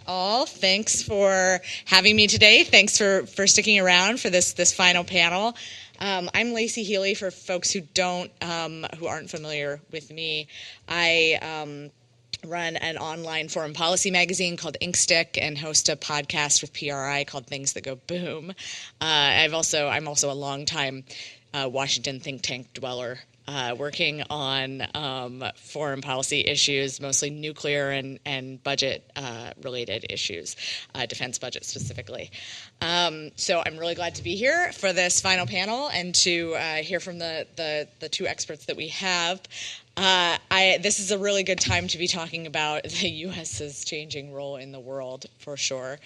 all. Thanks for having me today. Thanks for sticking around for this final panel. I'm Laicie Heeley. For folks who aren't familiar with me, I run an online foreign policy magazine called InkStick and host a podcast with PRI called Things That Go Boom. I'm also a longtime Washington think tank dweller, working on foreign policy issues, mostly nuclear and budget related issues, defense budget specifically. So I'm really glad to be here for this final panel and to hear from the two experts that we have. This is a really good time to be talking about the U.S.'s changing role in the world, for sure.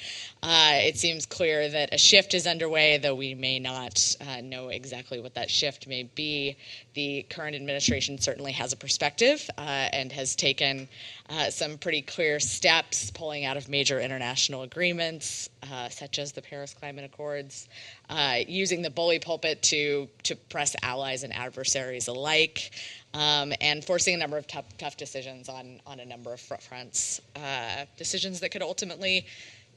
It seems clear that a shift is underway, though we may not know exactly what that shift may be. The current administration certainly has a perspective and has taken some pretty clear steps, pulling out of major international agreements, such as the Paris Climate Accords, using the bully pulpit to press allies and adversaries alike, and forcing a number of tough decisions on a number of fronts, decisions that could ultimately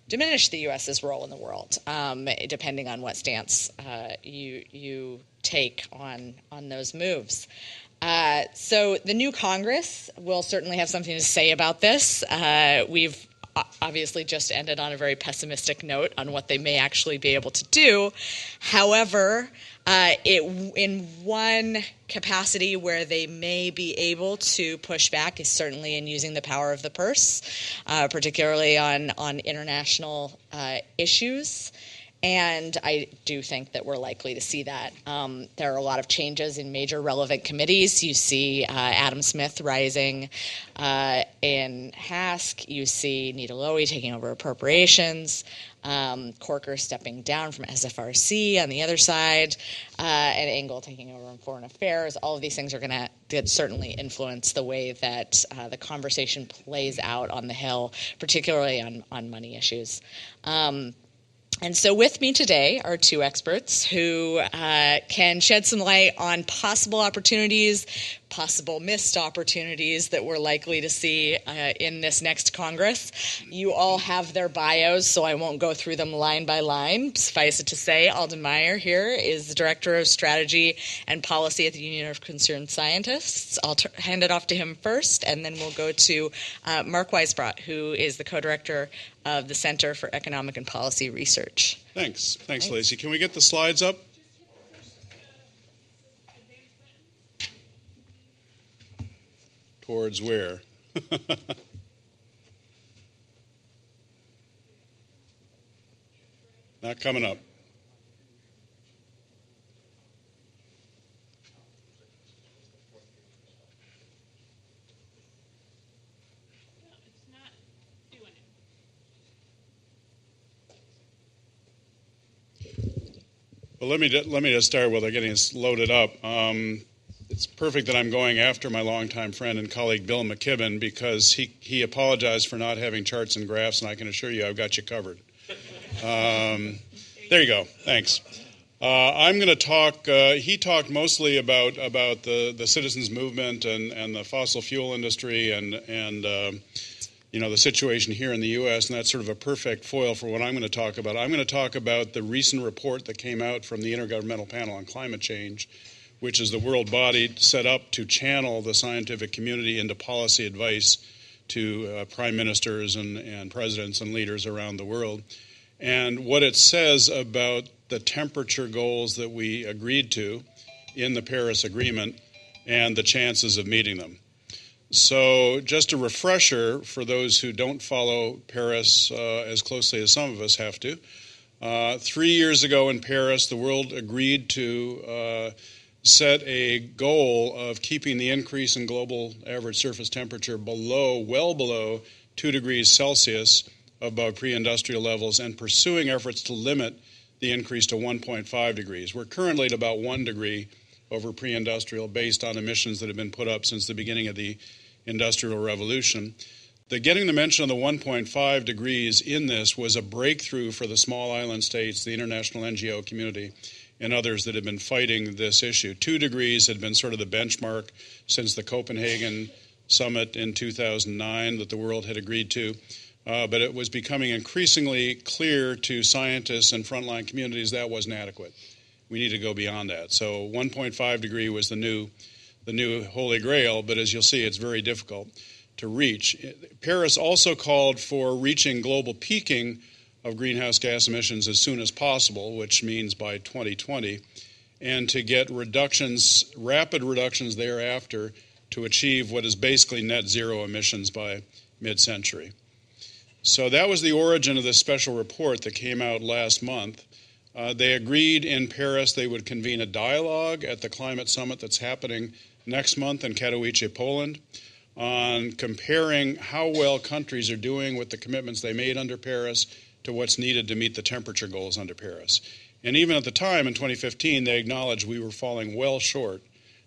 diminish the U.S.'s role in the world, depending on what stance you take on those moves. So the new Congress will certainly have something to say about this. We've obviously just ended on a very pessimistic note on what they may actually be able to do. However, in one capacity where they may be able to push back is certainly in using the power of the purse, particularly on international issues. And I do think that we're likely to see that. There are a lot of changes in major relevant committees. You see Adam Smith rising in HASC. You see Nita Lowey taking over appropriations. Corker stepping down from SFRC on the other side, and Engel taking over on foreign affairs. All of these things are going to certainly influence the way that the conversation plays out on the Hill, particularly on money issues. And so with me today are two experts who can shed some light on possible opportunities, possible missed opportunities that we're likely to see in this next Congress. You all have their bios, so I won't go through them line by line. Suffice it to say, Alden Meyer here is the Director of Strategy and Policy at the Union of Concerned Scientists. I'll hand it off to him first, and then we'll go to Mark Weisbrot, who is the Co-Director of the Center for Economic and Policy Research. Thanks, Laicie. Can we get the slides up? Towards where? Not coming up. Well, let me just start with getting this loaded up. It's perfect that I'm going after my longtime friend and colleague Bill McKibben, because he apologized for not having charts and graphs, and I can assure you I've got you covered. There you go. Thanks. I'm going to talk. He talked mostly about the citizens movement and the fossil fuel industry and the situation here in the U.S., and that's sort of a perfect foil for what I'm going to talk about. I'm going to talk about the recent report that came out from the Intergovernmental Panel on Climate Change, which is the world body set up to channel the scientific community into policy advice to prime ministers and presidents and leaders around the world, and what it says about the temperature goals that we agreed to in the Paris Agreement and the chances of meeting them. So just a refresher for those who don't follow Paris as closely as some of us have to. 3 years ago in Paris, the world agreed to set a goal of keeping the increase in global average surface temperature well below 2 degrees Celsius above pre-industrial levels, and pursuing efforts to limit the increase to 1.5 degrees. We're currently at about 1 degree over pre-industrial based on emissions that have been put up since the beginning of the Industrial Revolution. The getting the mention of the 1.5 degrees in this was a breakthrough for the small island states, the international NGO community, and others that have been fighting this issue. 2 degrees had been sort of the benchmark since the Copenhagen summit in 2009 that the world had agreed to. but it was becoming increasingly clear to scientists and frontline communities that wasn't adequate. We need to go beyond that. So 1.5 degree was the new holy grail, but as you'll see, it's very difficult to reach. Paris also called for reaching global peaking of greenhouse gas emissions as soon as possible, which means by 2020, and to get rapid reductions thereafter to achieve what is basically net zero emissions by mid-century. So that was the origin of this special report that came out last month. They agreed in Paris they would convene a dialogue at the climate summit that's happening next month in Katowice, Poland, on comparing how well countries are doing with the commitments they made under Paris to what's needed to meet the temperature goals under Paris. And even at the time, in 2015, they acknowledged we were falling well short,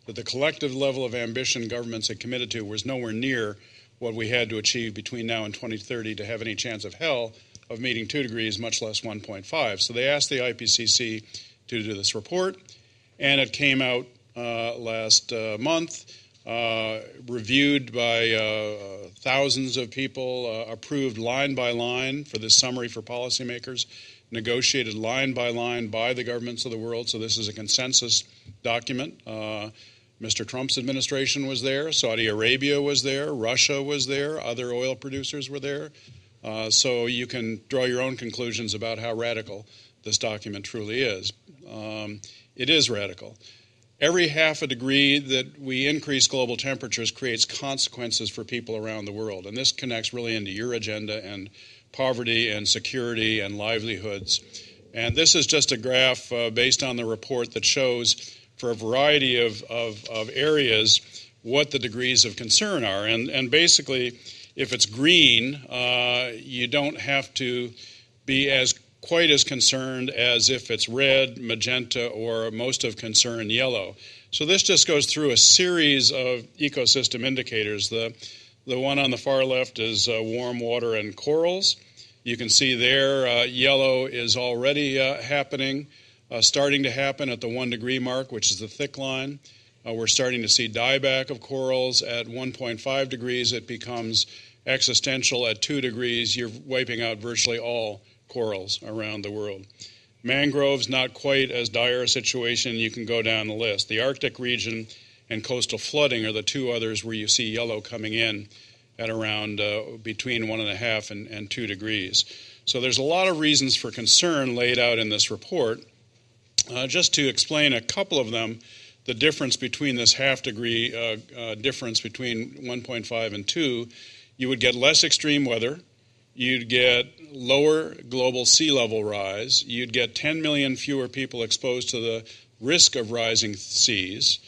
that the collective level of ambition governments had committed to was nowhere near what we had to achieve between now and 2030 to have any chance of hell of meeting 2 degrees, much less 1.5. So they asked the IPCC to do this report, and it came out last month, reviewed by thousands of people, approved line by line for this summary for policymakers, negotiated line by line by the governments of the world. So this is a consensus document. Mr. Trump's administration was there, Saudi Arabia was there, Russia was there, other oil producers were there. So you can draw your own conclusions about how radical this document truly is. It is radical. Every half a degree that we increase global temperatures creates consequences for people around the world. And this connects really into your agenda and poverty and security and livelihoods. And this is just a graph based on the report that shows for a variety of areas what the degrees of concern are. And basically, if it's green, you don't have to be quite as concerned as if it's red, magenta, or most of concern yellow. So this just goes through a series of ecosystem indicators. The one on the far left is warm water and corals. You can see there yellow is already happening, starting to happen at the 1 degree mark, which is the thick line. We're starting to see dieback of corals at 1.5 degrees. It becomes existential at 2 degrees. You're wiping out virtually all corals around the world. Mangroves, not quite as dire a situation. You can go down the list. The Arctic region and coastal flooding are the two others where you see yellow coming in at around between 1.5 and 2 degrees. So there's a lot of reasons for concern laid out in this report. Just to explain a couple of them, the difference between this half degree difference between 1.5 and 2, you would get less extreme weather, you'd get lower global sea level rise, you'd get 10 million fewer people exposed to the risk of rising seas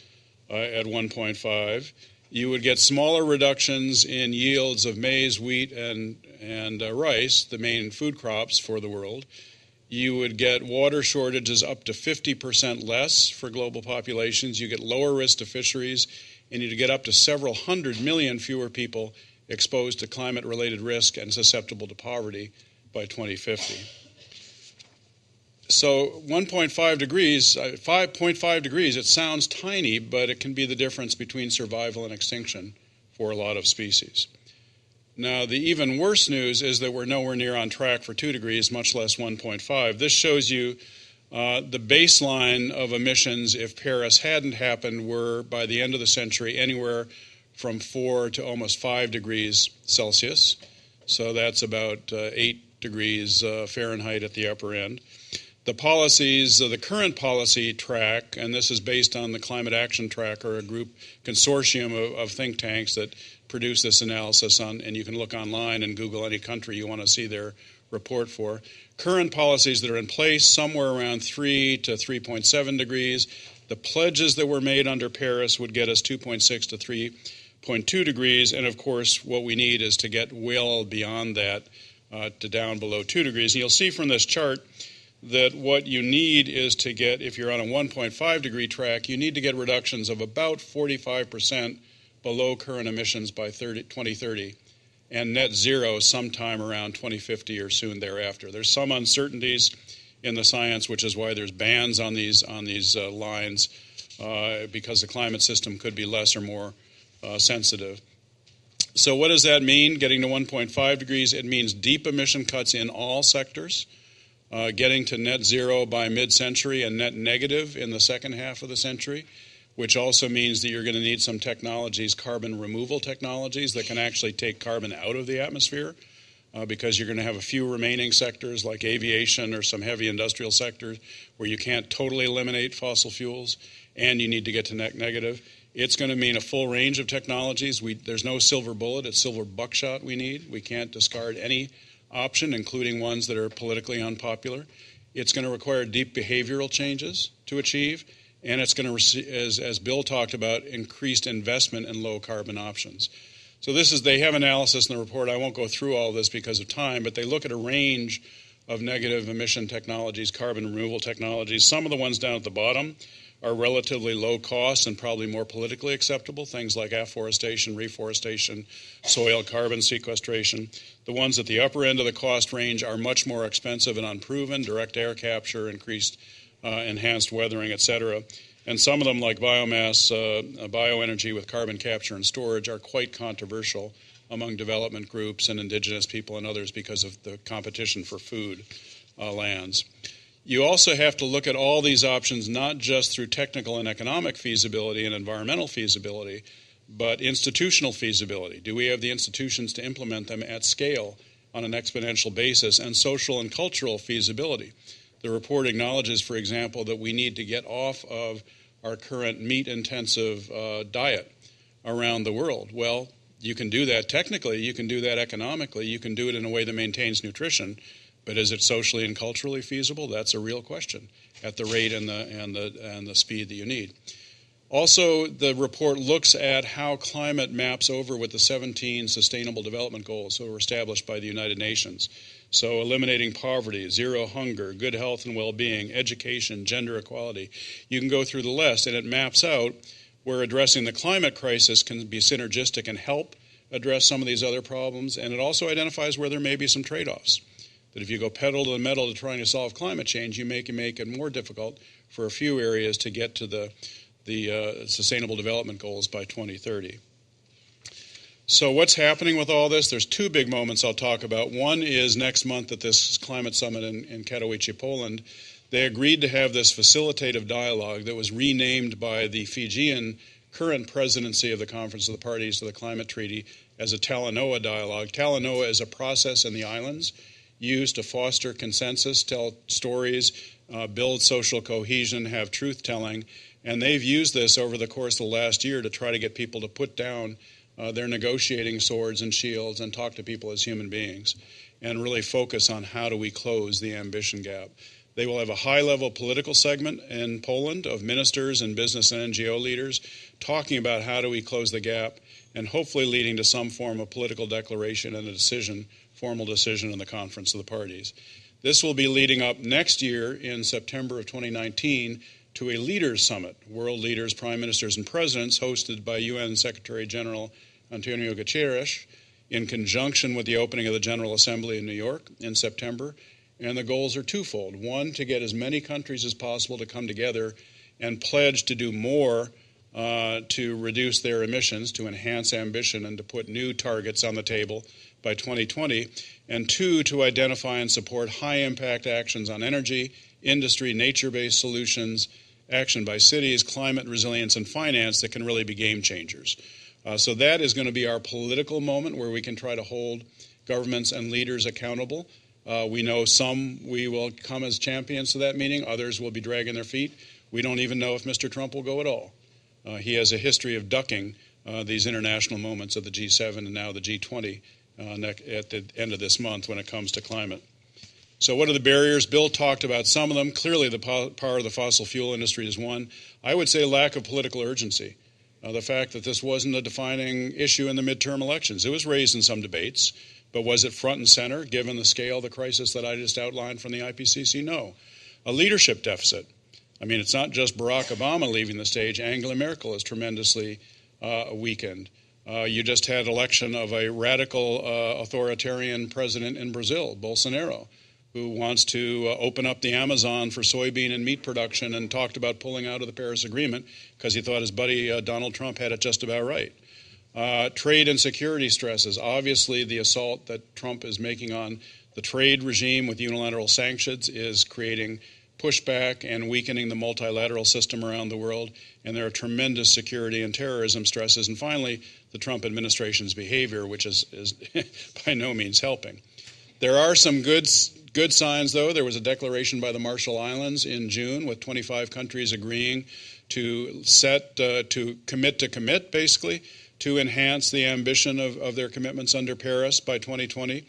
at 1.5, you would get smaller reductions in yields of maize, wheat, and rice, the main food crops for the world. You would get water shortages up to 50% less for global populations. You get lower risk to fisheries, and you'd get up to several 100 million fewer people exposed to climate-related risk and susceptible to poverty by 2050. So 1.5 degrees, 5.5 degrees, it sounds tiny, but it can be the difference between survival and extinction for a lot of species. Now, the even worse news is that we're nowhere near on track for 2 degrees, much less 1.5. This shows you the baseline of emissions if Paris hadn't happened were, by the end of the century, anywhere from 4 to almost 5 degrees Celsius. So that's about 8 degrees Fahrenheit at the upper end. The policies, the current policy track, and this is based on the Climate Action Tracker, a group consortium of think tanks that produce this analysis on, and you can look online and Google any country you want to see their report for. Current policies that are in place, somewhere around 3 to 3.7 degrees. The pledges that were made under Paris would get us 2.6 to 3.2 degrees, and of course what we need is to get well beyond that to down below 2 degrees. And you'll see from this chart that what you need is to get, if you're on a 1.5 degree track, you need to get reductions of about 45% below current emissions by 2030, and net zero sometime around 2050 or soon thereafter. There's some uncertainties in the science, which is why there's bans on these lines, because the climate system could be less or more sensitive. So what does that mean, getting to 1.5 degrees? It means deep emission cuts in all sectors, getting to net zero by mid-century and net negative in the second half of the century, which also means that you're going to need some technologies, carbon removal technologies, that can actually take carbon out of the atmosphere, because you're going to have a few remaining sectors like aviation or some heavy industrial sectors where you can't totally eliminate fossil fuels, and you need to get to net negative. It's going to mean a full range of technologies. There's no silver bullet. It's silver buckshot we need. We can't discard any option, including ones that are politically unpopular. It's going to require deep behavioral changes to achieve, and it's going to, as Bill talked about, increased investment in low-carbon options. So they have analysis in the report. I won't go through all this because of time, but they look at a range of negative emission technologies, carbon removal technologies. Some of the ones down at the bottom are relatively low cost and probably more politically acceptable, things like afforestation, reforestation, soil carbon sequestration. The ones at the upper end of the cost range are much more expensive and unproven, direct air capture, increased enhanced weathering, et cetera. And some of them, like biomass, bioenergy with carbon capture and storage, are quite controversial among development groups and indigenous people and others because of the competition for food lands. You also have to look at all these options not just through technical and economic feasibility and environmental feasibility, but institutional feasibility. Do we have the institutions to implement them at scale on an exponential basis, and social and cultural feasibility? The report acknowledges, for example, that we need to get off of our current meat-intensive diet around the world. Well, you can do that technically, you can do that economically, you can do it in a way that maintains nutrition, but is it socially and culturally feasible? That's a real question at the rate and the speed that you need. Also, the report looks at how climate maps over with the 17 Sustainable Development Goals that were established by the United Nations. So eliminating poverty, zero hunger, good health and well-being, education, gender equality. You can go through the list, and it maps out where addressing the climate crisis can be synergistic and help address some of these other problems, and it also identifies where there may be some trade-offs. That if you go pedal to the metal to trying to solve climate change, you make it more difficult for a few areas to get to the Sustainable Development Goals by 2030. So what's happening with all this? There's two big moments I'll talk about. One is next month at this climate summit in Katowice, Poland. They agreed to have this facilitative dialogue that was renamed by the Fijian current presidency of the Conference of the Parties to the Climate Treaty as a Talanoa dialogue. Talanoa is a process in the islands used to foster consensus, tell stories, build social cohesion, have truth-telling. And they've used this over the course of the last year to try to get people to put down their negotiating swords and shields and talk to people as human beings and really focus on how do we close the ambition gap. They will have a high-level political segment in Poland of ministers and business and NGO leaders talking about how do we close the gap and hopefully leading to some form of political declaration and a decision, formal decision in the Conference of the Parties. This will be leading up next year in September of 2019 to a leaders summit, world leaders, prime ministers, and presidents, hosted by UN Secretary General Antonio Guterres in conjunction with the opening of the General Assembly in New York in September. And the goals are twofold. One, to get as many countries as possible to come together and pledge to do more to reduce their emissions, to enhance ambition, and to put new targets on the table by 2020. And two, to identify and support high-impact actions on energy, industry, nature-based solutions, action by cities, climate resilience, and finance that can really be game changers. So that is going to be our political moment where we can try to hold governments and leaders accountable. We know some we will come as champions to that meeting. Others will be dragging their feet. We don't even know if Mr. Trump will go at all. He has a history of ducking these international moments of the G7 and now the G20 at the end of this month when it comes to climate. So what are the barriers? Bill talked about some of them. Clearly the power of the fossil fuel industry is one. I would say lack of political urgency. The fact that this wasn't a defining issue in the midterm elections. It was raised in some debates, but was it front and center given the scale of the crisis that I just outlined from the IPCC? No. A leadership deficit. I mean, it's not just Barack Obama leaving the stage. Angela Merkel is tremendously weakened. You just had election of a radical authoritarian president in Brazil, Bolsonaro, who wants to open up the Amazon for soybean and meat production and talked about pulling out of the Paris Agreement because he thought his buddy Donald Trump had it just about right. Trade and security stresses. Obviously, the assault that Trump is making on the trade regime with unilateral sanctions is creating pushback and weakening the multilateral system around the world. And there are tremendous security and terrorism stresses. And finally, the Trump administration's behavior, which is by no means helping. There are some good signs, though. There was a declaration by the Marshall Islands in June with 25 countries agreeing to commit, basically, to enhance the ambition of their commitments under Paris by 2020.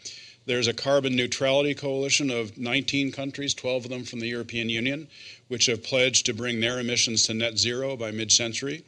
There's a carbon neutrality coalition of 19 countries, 12 of them from the European Union, which have pledged to bring their emissions to net zero by mid-century.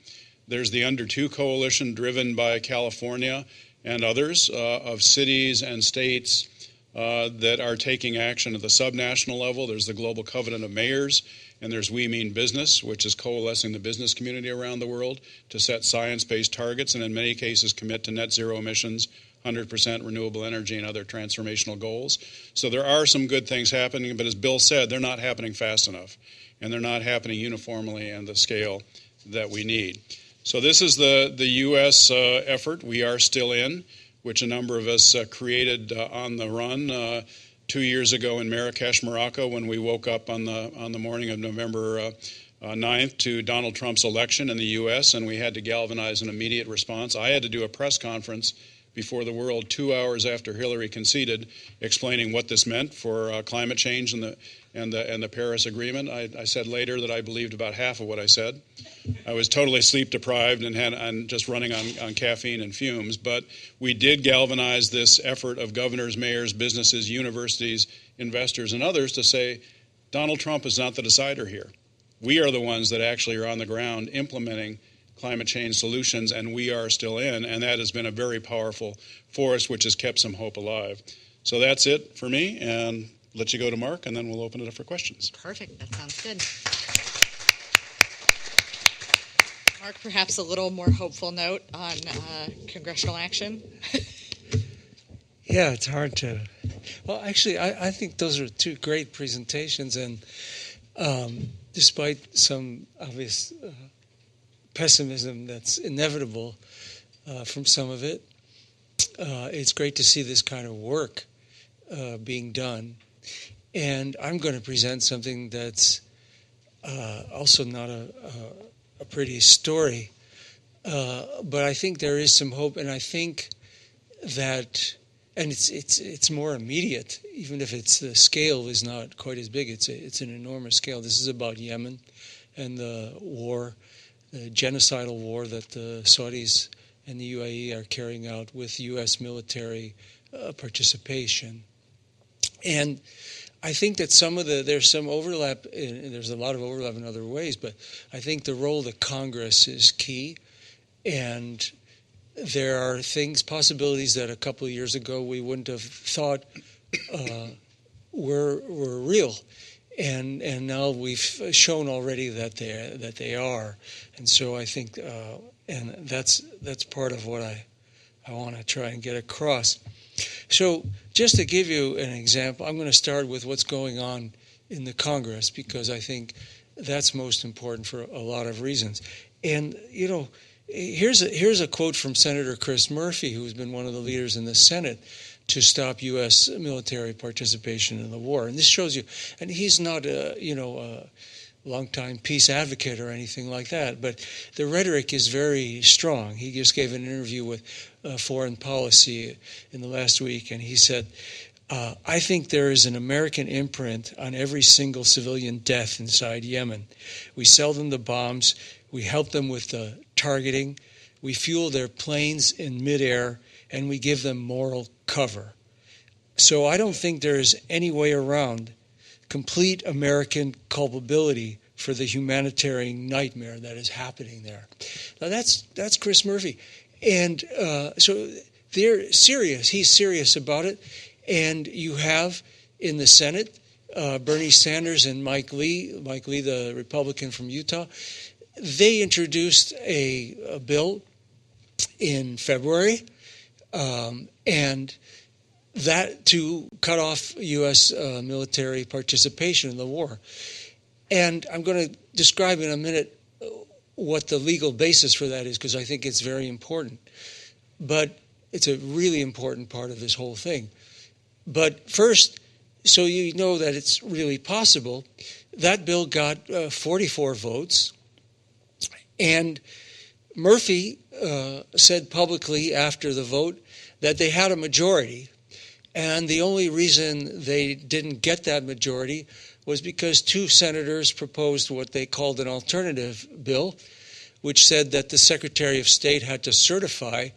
There's the Under 2 coalition driven by California and others of cities and states that are taking action at the subnational level. There's the Global Covenant of Mayors, and there's We Mean Business, which is coalescing the business community around the world to set science-based targets and in many cases commit to net zero emissions, 100% renewable energy, and other transformational goals. So there are some good things happening, but as Bill said, they're not happening fast enough, and they're not happening uniformly and the scale that we need. So this is the U.S. effort we are still in, which a number of us created on the run 2 years ago in Marrakesh, Morocco, when we woke up on the morning of November 9th to Donald Trump's election in the U.S., and we had to galvanize an immediate response. I had to do a press conference before the world 2 hours after Hillary conceded, explaining what this meant for climate change and the Paris Agreement. I said later that I believed about half of what I said. I was totally sleep deprived and just running on caffeine and fumes. But we did galvanize this effort of governors, mayors, businesses, universities, investors, and others to say Donald Trump is not the decider here. We are the ones that actually are on the ground implementing climate change solutions, and we are still in, and that has been a very powerful force which has kept some hope alive. So that's it for me, and let you go to Mark, and then we'll open it up for questions. Perfect. That sounds good. Mark, perhaps a little more hopeful note on congressional action? Yeah, it's hard to. Well, actually, I think those are two great presentations, and despite some obvious pessimism that's inevitable from some of it, it's great to see this kind of work being done. And I'm going to present something that's also not a pretty story, but I think there is some hope, and I think that, and it's more immediate, even if the scale is not quite as big. It's an enormous scale. This is about Yemen and the war, the genocidal war that the Saudis and the UAE are carrying out with U.S. military participation. And I think that there's some overlap, there's a lot of overlap in other ways, but I think the role of the Congress is key. And there are possibilities that a couple of years ago we wouldn't have thought were real. And now we've shown already that they are. And so I think, and that's part of what I want to try and get across. So just to give you an example, I'm going to start with what's going on in the Congress, because I think that's most important for a lot of reasons. And, here's a quote from Senator Chris Murphy, who's been one of the leaders in the Senate to stop U.S. military participation in the war. And this shows you, and he's not a longtime peace advocate or anything like that, but the rhetoric is very strong. He just gave an interview with Foreign Policy in the last week, and he said, I think there is an American imprint on every single civilian death inside Yemen. We sell them the bombs, we help them with the targeting, we fuel their planes in midair, and we give them moral cover. So I don't think there is any way around complete American culpability for the humanitarian nightmare that is happening there. Now that's Chris Murphy. And so they're serious. He's serious about it. And you have in the Senate Bernie Sanders and Mike Lee, the Republican from Utah. They introduced a bill in February, and that to cut off U.S. military participation in the war. And I'm going to describe in a minute what the legal basis for that is, because I think it's very important. but it's a really important part of this whole thing. But first, so you know that it's really possible, that bill got 44 votes, and Murphy said publicly after the vote that they had a majority, and the only reason they didn't get that majority was because two senators proposed what they called an alternative bill, which said that the Secretary of State had to certify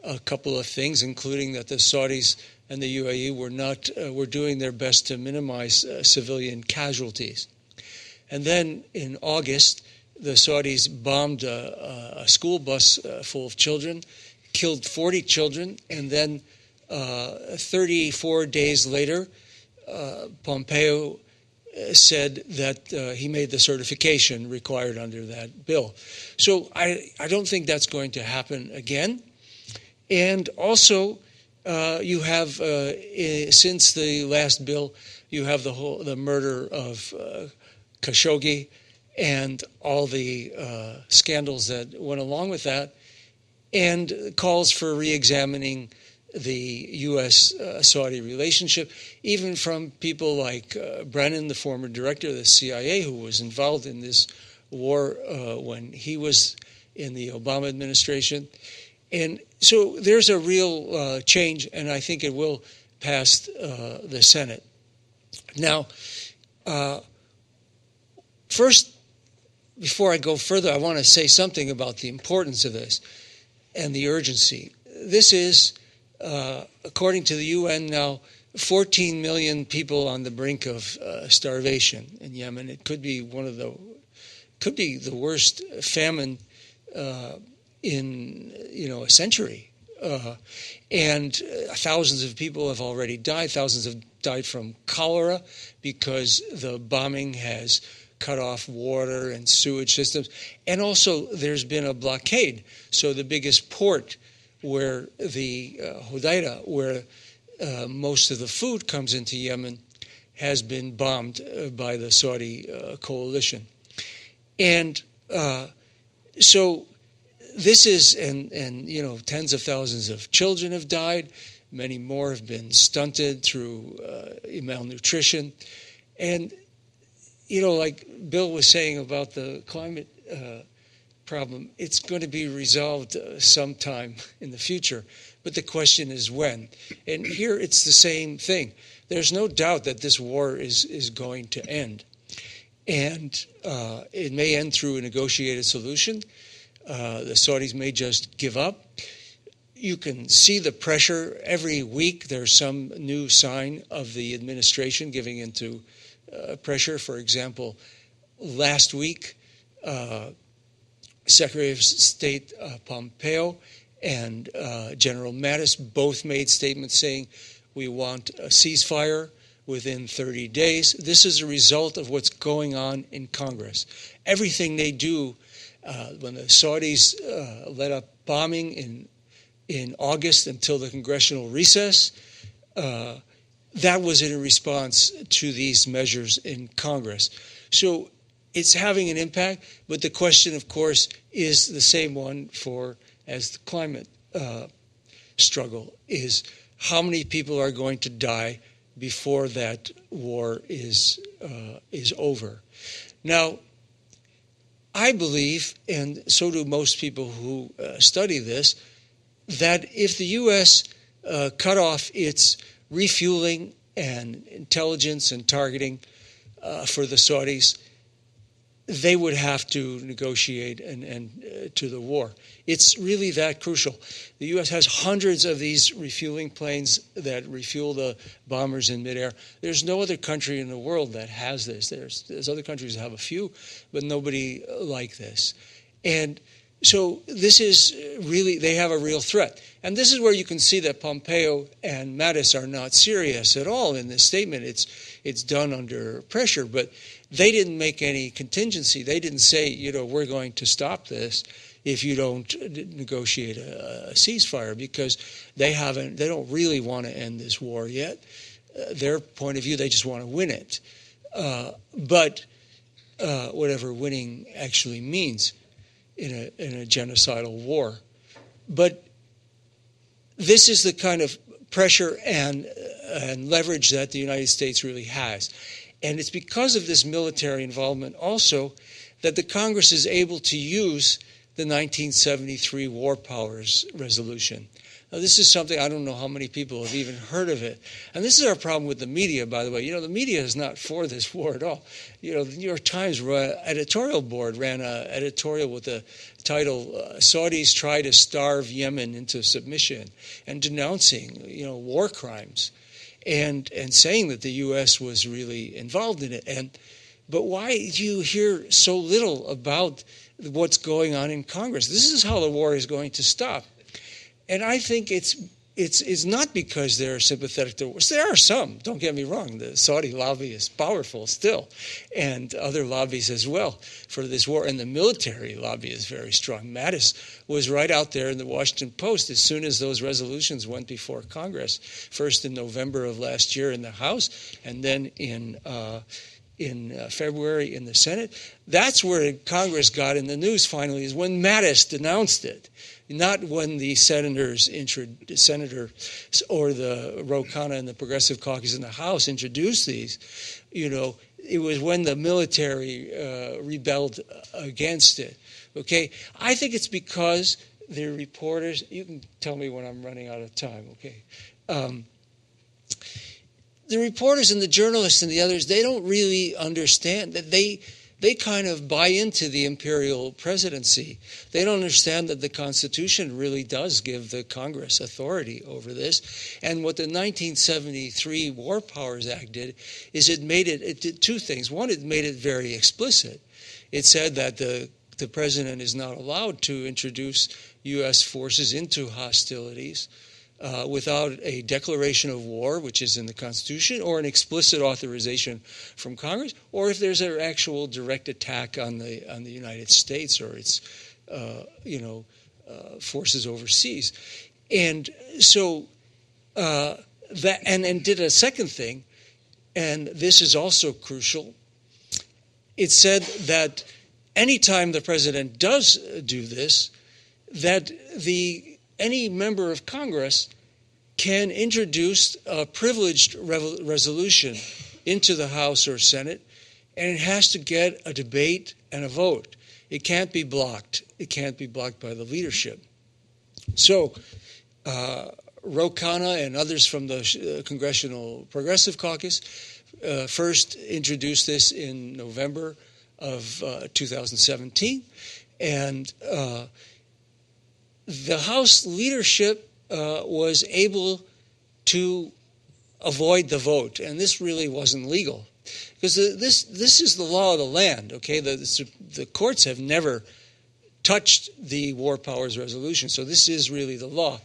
a couple of things, including that the Saudis and the UAE were doing their best to minimize civilian casualties. And then in August, the Saudis bombed a school bus full of children, killed 40 children, and then 34 days later, Pompeo said that he made the certification required under that bill. So I don't think that's going to happen again. And also, you have, since the last bill, you have the murder of Khashoggi and all the scandals that went along with that, and calls for re-examining the U.S.-Saudi relationship, even from people like Brennan, the former director of the CIA, who was involved in this war when he was in the Obama administration. And so there's a real change, and I think it will pass the Senate. Now, first, before I go further, I want to say something about the importance of this and the urgency. This is, according to the UN now, 14 million people on the brink of starvation in Yemen. It could be the worst famine in a century, and thousands of people have already died. Thousands have died from cholera because the bombing has cut off water and sewage systems, and also there's been a blockade. So the biggest port, where the Hodeidah, where most of the food comes into Yemen, has been bombed by the Saudi coalition, and so. This is, and tens of thousands of children have died. Many more have been stunted through malnutrition. And, like Bill was saying about the climate problem, it's going to be resolved sometime in the future. But the question is when. And here it's the same thing. There's no doubt that this war is going to end. And it may end through a negotiated solution. The Saudis may just give up. You can see the pressure. Every week there's some new sign of the administration giving into pressure. For example, last week, Secretary of State Pompeo and General Mattis both made statements saying we want a ceasefire within 30 days. This is a result of what's going on in Congress. Everything they do, when the Saudis let up bombing in August until the congressional recess, that was in response to these measures in Congress. So it's having an impact, but the question, of course, is the same one as the climate struggle, is how many people are going to die before that war is over. Now, I believe, and so do most people who study this, that if the U.S. cut off its refueling and intelligence and targeting for the Saudis, they would have to negotiate an end to the war. It's really that crucial. The U.S. has hundreds of these refueling planes that refuel the bombers in midair. There's no other country in the world that has this. There's other countries that have a few, but nobody like this. And so this is really, they have a real threat. And this is where you can see that Pompeo and Mattis are not serious at all in this statement. It's done under pressure, but they didn't make any contingency. They didn't say, we're going to stop this if you don't negotiate a ceasefire, because they don't really want to end this war yet. Their point of view, they just want to win it. But whatever winning actually means in a genocidal war. But this is the kind of pressure and leverage that the United States really has. And it's because of this military involvement also that the Congress is able to use the 1973 War Powers Resolution. Now, this is something I don't know how many people have even heard of it. And this is our problem with the media, by the way. The media is not for this war at all. The New York Times editorial board ran an editorial with the title, Saudis Try to Starve Yemen into Submission, and denouncing, war crimes and saying that the U.S. was really involved in it. But why do you hear so little about what's going on in Congress? This is how the war is going to stop. And I think it's not because they're sympathetic to wars. There are some, don't get me wrong. The Saudi lobby is powerful still, and other lobbies as well for this war. And the military lobby is very strong. Mattis was right out there in the Washington Post as soon as those resolutions went before Congress, first in November of last year in the House, and then in February in the Senate. That's where Congress got in the news finally, is when Mattis denounced it. Not when the senator or the Ro Khanna and the Progressive Caucus in the House introduced these. It was when the military rebelled against it. Okay, I think it's because the reporters. You can tell me when I'm running out of time. Okay, the reporters and the journalists and the others, they don't really understand that they kind of buy into the imperial presidency. They don't understand that the Constitution really does give the Congress authority over this. And what the 1973 War Powers Act did is it did two things. One, it made it very explicit. It said that the president is not allowed to introduce U.S. forces into hostilities without a declaration of war, which is in the Constitution, or an explicit authorization from Congress, or if there's an actual direct attack on the United States or its forces overseas. And so that and did a second thing, and this is also crucial. It said that anytime the president does do this, that any member of Congress can introduce a privileged resolution into the House or Senate, and it has to get a debate and a vote. It can't be blocked. It can't be blocked by the leadership. So Ro Khanna and others from the Congressional Progressive Caucus first introduced this in November of 2017, and the House leadership was able to avoid the vote, and this really wasn't legal because this is the law of the land. Okay, the courts have never touched the War Powers Resolution, so this is really the law.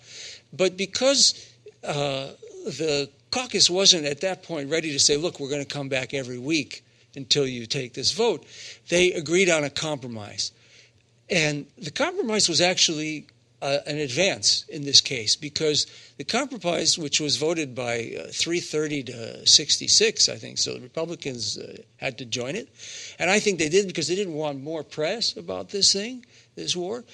But because the caucus wasn't at that point ready to say, look, we're going to come back every week until you take this vote, they agreed on a compromise. And the compromise was actually an advance in this case, because the compromise, which was voted by 330 to 66, I think, so the Republicans had to join it. And I think they did because they didn't want more press about this war.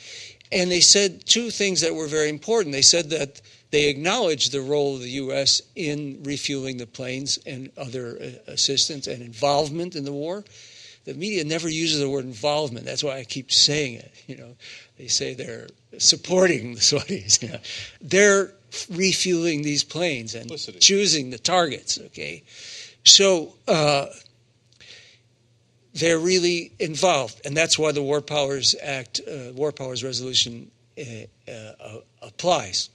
And they said two things that were very important. They said that they acknowledged the role of the U.S. in refueling the planes and other assistance and involvement in the war. The media never uses the word involvement. That's why I keep saying it. They say they're supporting the Saudis. They're refueling these planes and choosing the targets. Okay, so they're really involved, and that's why the War Powers Act, War Powers Resolution applies.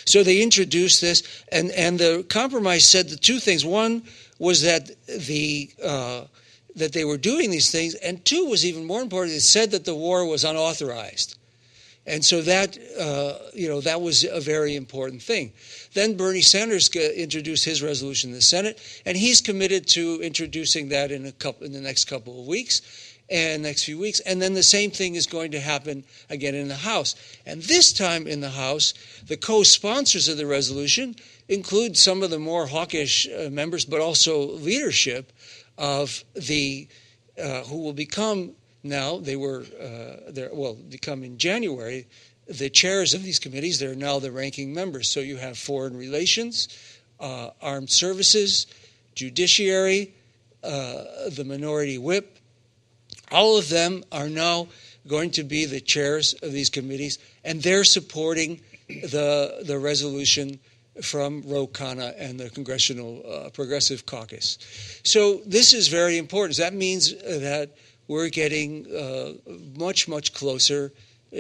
So they introduced this, and the compromise said the two things. One was that that they were doing these things, and two was even more important. It said that the war was unauthorized, and so that that was a very important thing. Then Bernie Sanders introduced his resolution in the Senate, and he's committed to introducing that in the next couple of weeks and next few weeks. And then the same thing is going to happen again in the House. And this time in the House, the co-sponsors of the resolution include some of the more hawkish members, but also leadership of the who will become now. Become in January the chairs of these committees, they're now the ranking members. So you have foreign relations, armed services, judiciary, the minority whip. All of them are now going to be the chairs of these committees, and they're supporting the resolution from Ro Khanna and the Congressional Progressive Caucus. So this is very important. That means that we're getting much, much closer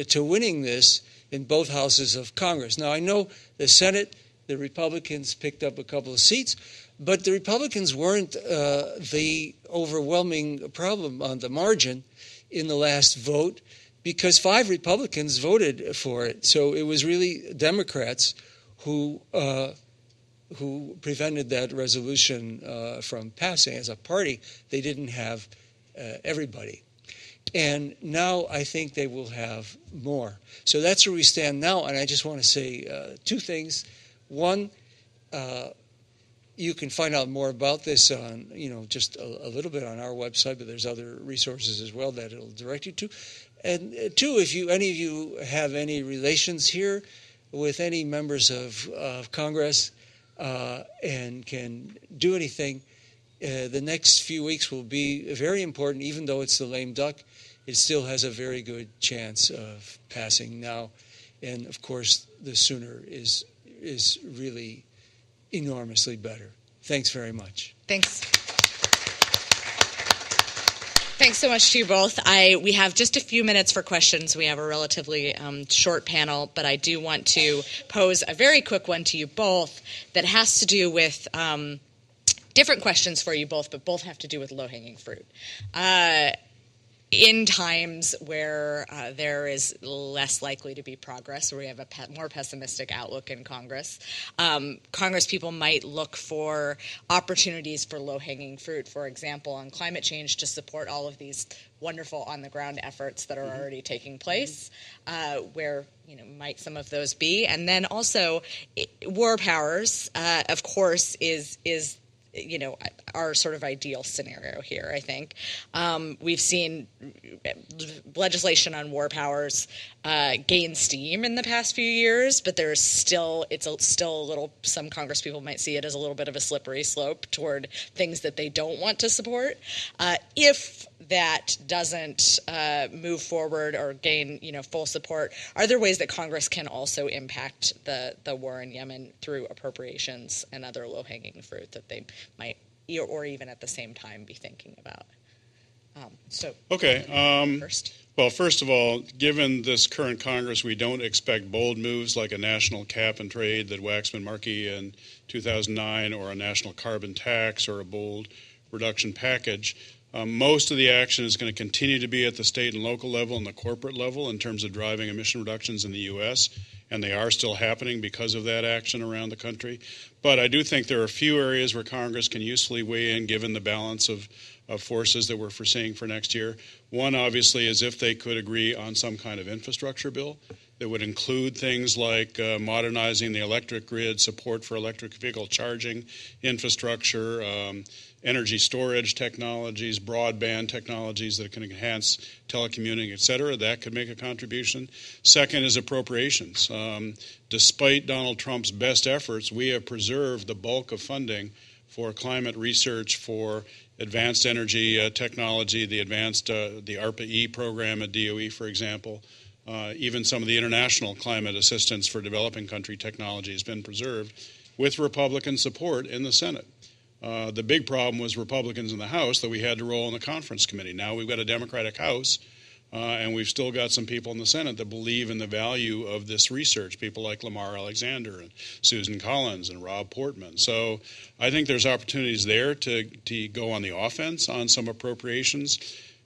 to winning this in both houses of Congress. Now, I know the Senate, the Republicans picked up a couple of seats, but the Republicans weren't the overwhelming problem on the margin in the last vote, because 5 Republicans voted for it. So it was really Democrats who prevented that resolution from passing. As a party, they didn't have everybody. And now I think they will have more. So that's where we stand now. And I just want to say 2 things. One, you can find out more about this on, just a little bit on our website, but there's other resources as well that it'll direct you to. And 2, if any of you have any relations here with any members of Congress and can do anything, the next few weeks will be very important. Even though it's the lame duck, it still has a very good chance of passing now. And, of course, the sooner is really enormously better. Thanks very much. Thanks. Thanks so much to you both. We have just a few minutes for questions. We have a relatively short panel, but I do want to pose a very quick one to you both that has to do with different questions for you both, but both have to do with low-hanging fruit. In times where there is less likely to be progress, where we have a more pessimistic outlook in Congress, Congress people might look for opportunities for low-hanging fruit, for example, on climate change, to support all of these wonderful on-the-ground efforts that are already taking place, where might some of those be. And then also, war powers, of course, is our sort of ideal scenario here, I think. We've seen legislation on war powers gain steam in the past few years, but it's still a little, some Congress people might see it as a little bit of a slippery slope toward things that they don't want to support. If that doesn't move forward or gain full support, are there ways that Congress can also impact the war in Yemen through appropriations and other low-hanging fruit that they might, or even at the same time, be thinking about? First. Well, first of all, given this current Congress, we don't expect bold moves like a national cap and trade that Waxman Markey in 2009, or a national carbon tax, or a bold reduction package. Most of the action is going to continue to be at the state and local level and the corporate level in terms of driving emission reductions in the U.S., and they are still happening because of that action around the country. But I do think there are a few areas where Congress can usefully weigh in, given the balance of forces that we're foreseeing for next year. One, obviously, is if they could agree on some kind of infrastructure bill that would include things like modernizing the electric grid, support for electric vehicle charging infrastructure, energy storage technologies, broadband technologies that can enhance telecommuting, et cetera. That could make a contribution. Second is appropriations. Despite Donald Trump's best efforts, we have preserved the bulk of funding for climate research, for advanced energy technology, the ARPA-E program at DOE, for example. Even some of the international climate assistance for developing country technology has been preserved with Republican support in the Senate. The big problem was Republicans in the House that we had to roll in the conference committee. Now we've got a Democratic House, and we've still got some people in the Senate that believe in the value of this research, people like Lamar Alexander and Susan Collins and Rob Portman. So I think there's opportunities there to go on the offense on some appropriations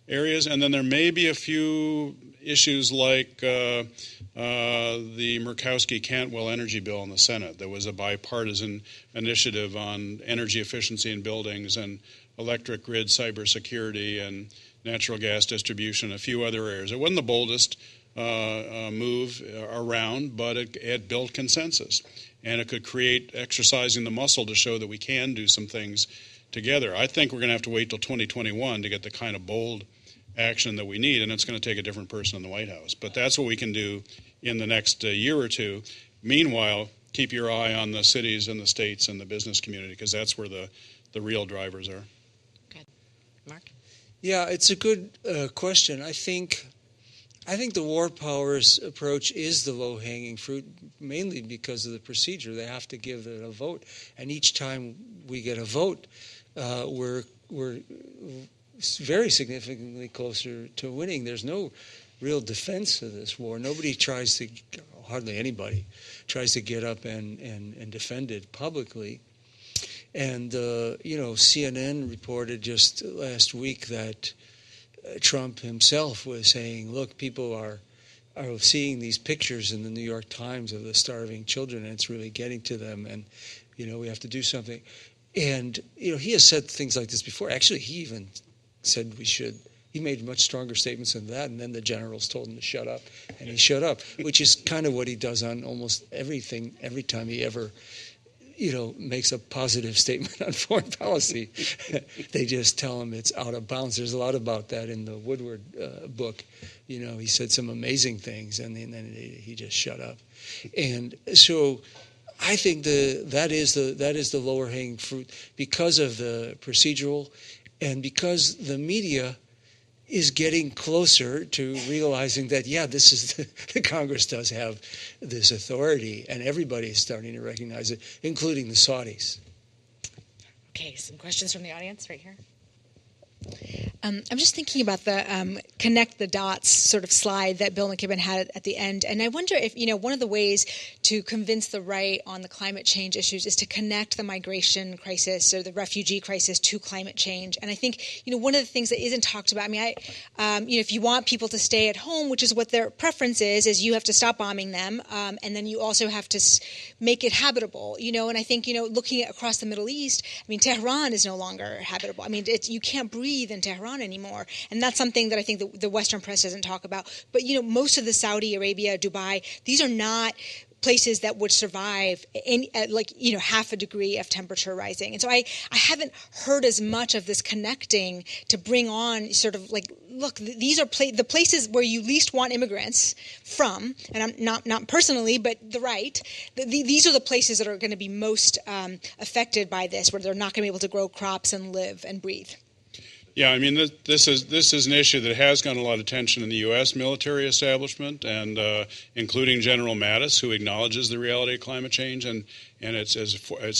areas. And then there may be a few issues like the Murkowski-Cantwell energy bill in the Senate. There was a bipartisan initiative on energy efficiency in buildings and electric grid cybersecurity and natural gas distribution, a few other areas. It wasn't the boldest move around, but it built consensus. And it could create exercising the muscle to show that we can do some things together. I think we're going to have to wait till 2021 to get the kind of bold action that we need, and it's going to take a different person in the White House. But that's what we can do in the next year or two. Meanwhile, keep your eye on the cities and the states and the business community, because that's where the real drivers are. Good. Mark? Yeah, it's a good question. I think the war powers approach is the low-hanging fruit, mainly because of the procedure. They have to give it a vote, and each time we get a vote, we're very significantly closer to winning. There's no real defense of this war. Hardly anybody tries to get up and defend it publicly. And, CNN reported just last week that Trump himself was saying, look, people are seeing these pictures in the New York Times of the starving children, and it's really getting to them, and, we have to do something. And, he has said things like this before. Actually, he even said he made much stronger statements than that, and then the generals told him to shut up, and he shut up, which is kind of what he does on almost everything, every time he ever makes a positive statement on foreign policy. They just tell him it's out of bounds. There's a lot about that in the Woodward book. He said some amazing things, and then he just shut up. And so I think that is the lower hanging fruit because of the procedural, and because the media is getting closer to realizing that, this is the Congress does have this authority, and everybody is starting to recognize it, including the Saudis. Okay, some questions from the audience right here. I'm just thinking about the connect the dots sort of slide that Bill McKibben had at the end. And I wonder if, one of the ways to convince the right on the climate change issues is to connect the migration crisis or the refugee crisis to climate change. And I think, one of the things that isn't talked about, if you want people to stay at home, which is what their preference is you have to stop bombing them. And then you also have to make it habitable, and I think, looking across the Middle East, Tehran is no longer habitable. You can't breathe in Tehran anymore. And that's something that I think the Western press doesn't talk about. But, most of the Saudi Arabia, Dubai, these are not places that would survive half a degree of temperature rising. And so I haven't heard as much of this connecting to bring on sort of look, these are the places where you least want immigrants from, and I'm not personally, but the right. These are the places that are going to be most affected by this, where they're not going to be able to grow crops and live and breathe. Yeah, this is an issue that has gotten a lot of attention in the U.S. military establishment, and including General Mattis, who acknowledges the reality of climate change, and it's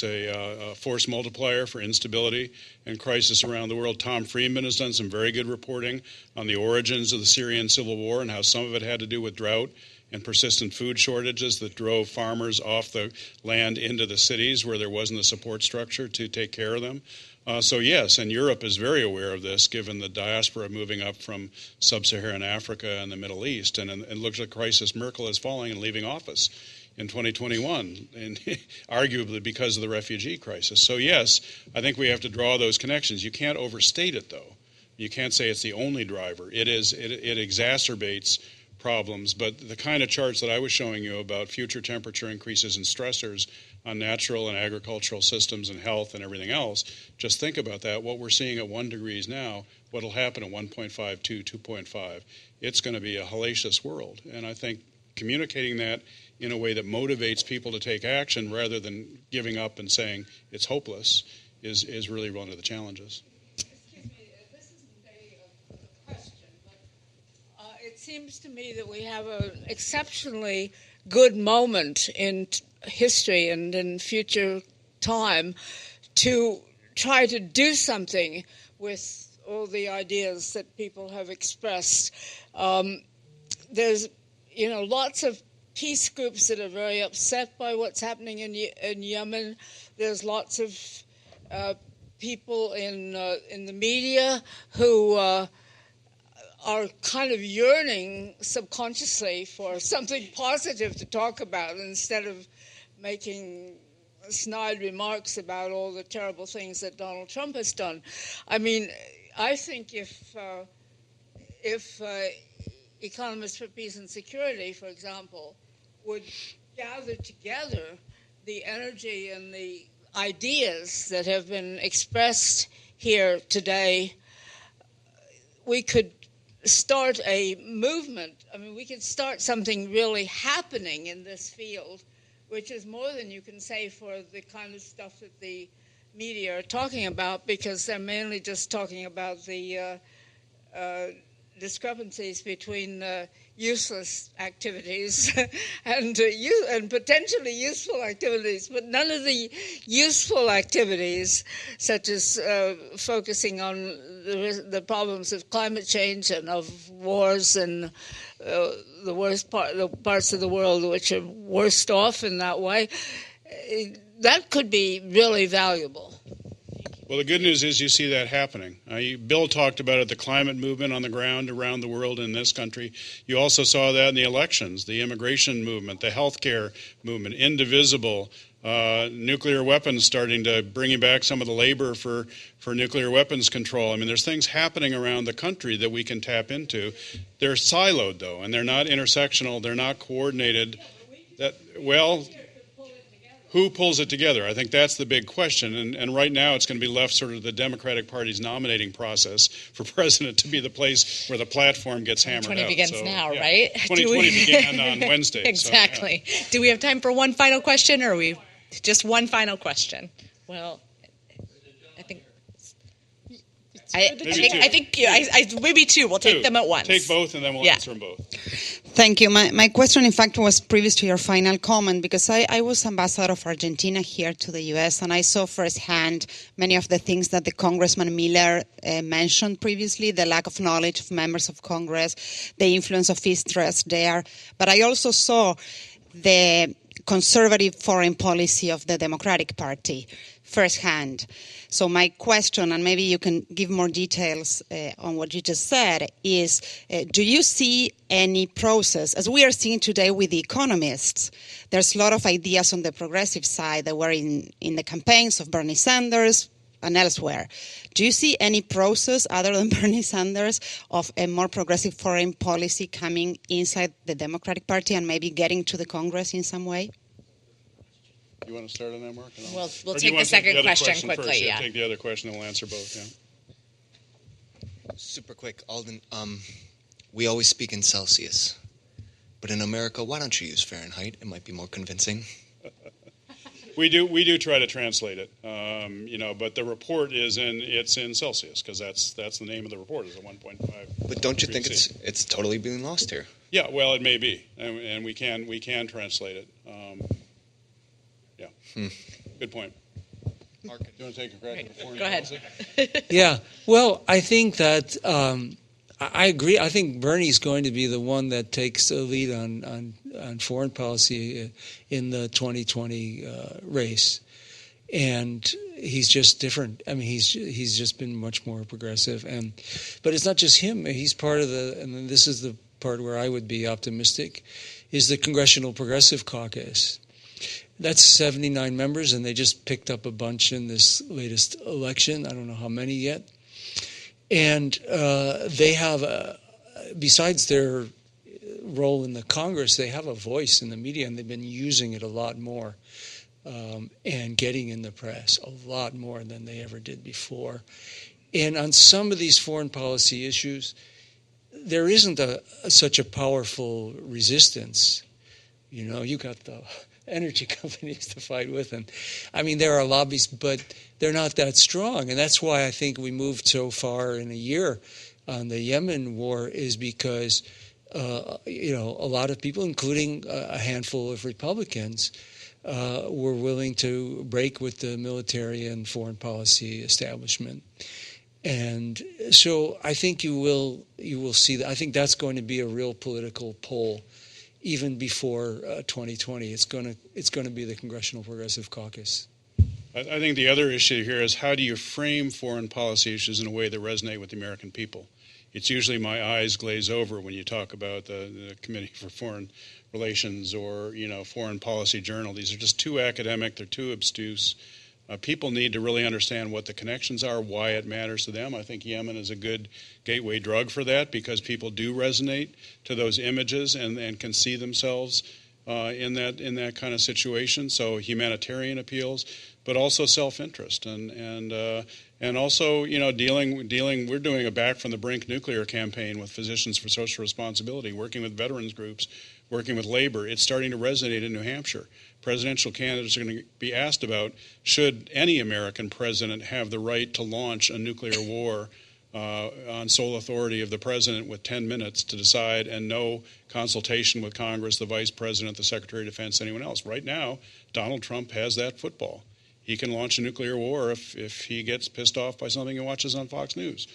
a force multiplier for instability and crisis around the world. Tom Friedman has done some very good reporting on the origins of the Syrian civil war and how some of it had to do with drought and persistent food shortages that drove farmers off the land into the cities where there wasn't a support structure to take care of them. So yes, and Europe is very aware of this, given the diaspora moving up from sub-Saharan Africa and the Middle East, and looks at the crisis Merkel is falling and leaving office in 2021, and arguably because of the refugee crisis. So yes, I think we have to draw those connections. You can't overstate it, though. You can't say it's the only driver. It exacerbates problems, but the kind of charts that I was showing you about future temperature increases and stressors on natural and agricultural systems and health and everything else, just think about that. What we're seeing at 1 degree now, what will happen at 1.5, 2.5, it's going to be a hellacious world. And I think communicating that in a way that motivates people to take action rather than giving up and saying it's hopeless is really one of the challenges. Excuse me, this isn't a question, but it seems to me that we have an exceptionally good moment in history and in future time to try to do something with all the ideas that people have expressed. There's, lots of peace groups that are very upset by what's happening in Yemen. There's lots of people in the media who are kind of yearning subconsciously for something positive to talk about instead of making snide remarks about all the terrible things that Donald Trump has done. I think if Economists for Peace and Security, for example, would gather together the energy and the ideas that have been expressed here today, we could start a movement. I mean, we could start something really happening in this field, which is more than you can say for the kind of stuff that the media are talking about, because they're mainly just talking about the discrepancies between useless activities and potentially useful activities, but none of the useful activities, such as focusing on the problems of climate change and of wars and the parts of the world which are worst off in that way, that could be really valuable. Well, the good news is you see that happening. Bill talked about it, the climate movement on the ground around the world in this country. You also saw that in the elections, the immigration movement, the healthcare movement, indivisible, nuclear weapons starting to bringing back some of the labor for nuclear weapons control. I mean, there's things happening around the country that we can tap into. They're siloed, though, and they're not intersectional. They're not coordinated. Who pulls it together? I think that's the big question. And right now it's going to be left sort of the Democratic Party's nominating process for president to be the place where the platform gets hammered out. 2020 begins now, right? 2020 began on Wednesday. Exactly. So, yeah. Do we have time for one final question, or are we just one final question? Well, I think maybe two. We'll take them at once. Take both, and then we'll answer them both. Thank you. My question, in fact, was previous to your final comment, because I was ambassador of Argentina here to the U.S., and I saw firsthand many of the things that the Congressman Meyer mentioned previously, the lack of knowledge of members of Congress, the influence of interests there. But I also saw the conservative foreign policy of the Democratic Party firsthand. So my question, and maybe you can give more details on what you just said, is do you see any process, as we are seeing today with the economists? There's a lot of ideas on the progressive side that were in the campaigns of Bernie Sanders and elsewhere. Do you see any process other than Bernie Sanders of a more progressive foreign policy coming inside the Democratic Party and maybe getting to the Congress in some way? You want to start on that, Mark? We'll take the second question quickly. First? Yeah. Take the other question, and we'll answer both. Yeah. Super quick, Alden. We always speak in Celsius, but in America, why don't you use Fahrenheit? It might be more convincing. We do try to translate it, but the report is in Celsius, because that's the name of the report, is a 1.5. But don't you think it's totally being lost here? Yeah, well, it may be, and we can translate it. Good point. Mark, do you want to take a crack at the foreign policy? Go ahead. Yeah. Well, I think that I agree. I think Bernie's going to be the one that takes the lead on foreign policy in the 2020 race, and he's just different. I mean, he's just been much more progressive, but it's not just him. He's part of and this is the part where I would be optimistic, is the Congressional Progressive Caucus. That's 79 members, and they just picked up a bunch in this latest election. I don't know how many yet. And they have, besides their role in the Congress, they have a voice in the media, and they've been using it a lot more and getting in the press a lot more than they ever did before. And on some of these foreign policy issues, there isn't such a powerful resistance. You got the energy companies to fight with. And I mean, there are lobbies, but they're not that strong. And that's why I think we moved so far in a year on the Yemen war, is because, a lot of people, including a handful of Republicans, were willing to break with the military and foreign policy establishment. And so I think you will see that. I think that's going to be a real political poll. Even before 2020, it's going to be the Congressional Progressive Caucus. I think the other issue here is, how do you frame foreign policy issues in a way that resonate with the American people? It's usually my eyes glaze over when you talk about the Committee for Foreign Relations or Foreign Policy Journal. These are just too academic. They're too obtuse. People need to really understand what the connections are, why it matters to them. I think Yemen is a good gateway drug for that, because people do resonate to those images and can see themselves in that kind of situation. So humanitarian appeals. but also self-interest and also, dealing. We're doing a Back from the Brink nuclear campaign with Physicians for Social Responsibility, working with veterans groups, working with labor. It's starting to resonate in New Hampshire. Presidential candidates are going to be asked about, should any American president have the right to launch a nuclear war on sole authority of the president with 10 minutes to decide and no consultation with Congress, the vice president, the secretary of defense, anyone else. Right now, Donald Trump has that football. He can launch a nuclear war if he gets pissed off by something he watches on Fox News.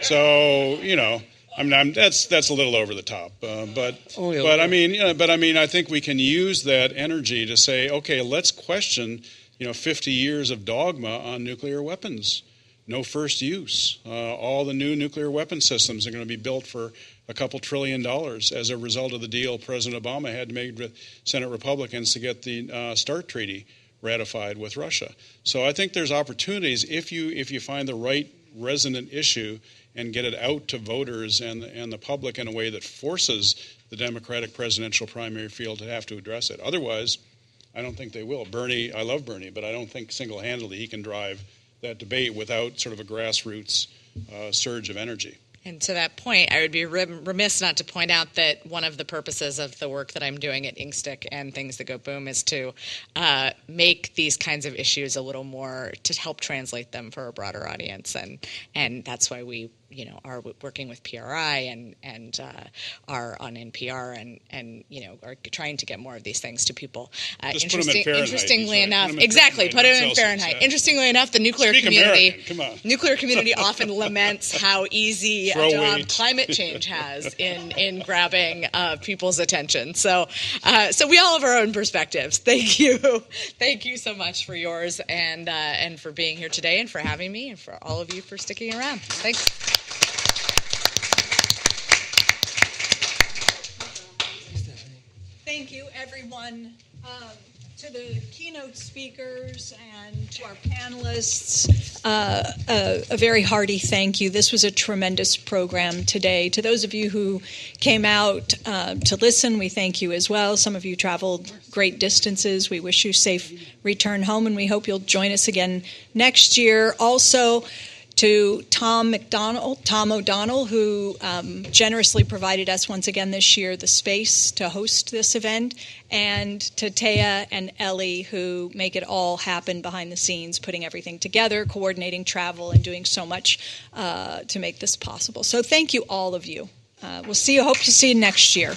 So, that's a little over the top. I think we can use that energy to say, okay, let's question, 50 years of dogma on nuclear weapons. No first use. All the new nuclear weapon systems are going to be built for a couple $1 trillion as a result of the deal President Obama had made with Senate Republicans to get the START treaty ratified with Russia. So I think there's opportunities if you find the right resonant issue and get it out to voters and the public in a way that forces the Democratic presidential primary field to have to address it. Otherwise, I don't think they will. Bernie, I love Bernie, but I don't think single-handedly he can drive that debate without sort of a grassroots surge of energy. And to that point, I would be remiss not to point out that one of the purposes of the work that I'm doing at InkStick and Things That Go Boom is to make these kinds of issues a little more, to help translate them for a broader audience. And that's why we are working with PRI and are on NPR and are trying to get more of these things to people. Just put them in Fahrenheit. Interestingly enough, exactly, put them in Fahrenheit. Yeah. Interestingly enough, the nuclear community often laments how easy a job climate change has in grabbing people's attention. So we all have our own perspectives. Thank you so much for yours and for being here today and for having me and for all of you for sticking around. Thanks. Thank you, everyone, to the keynote speakers and to our panelists. A very hearty thank you. This was a tremendous program today. To those of you who came out to listen, we thank you as well. Some of you traveled great distances. We wish you safe return home, and we hope you'll join us again next year. Also, to Tom O'Donnell, who generously provided us once again this year the space to host this event, and to Taya and Ellie, who make it all happen behind the scenes, putting everything together, coordinating travel, and doing so much to make this possible. So thank you, all of you. Hope to see you next year.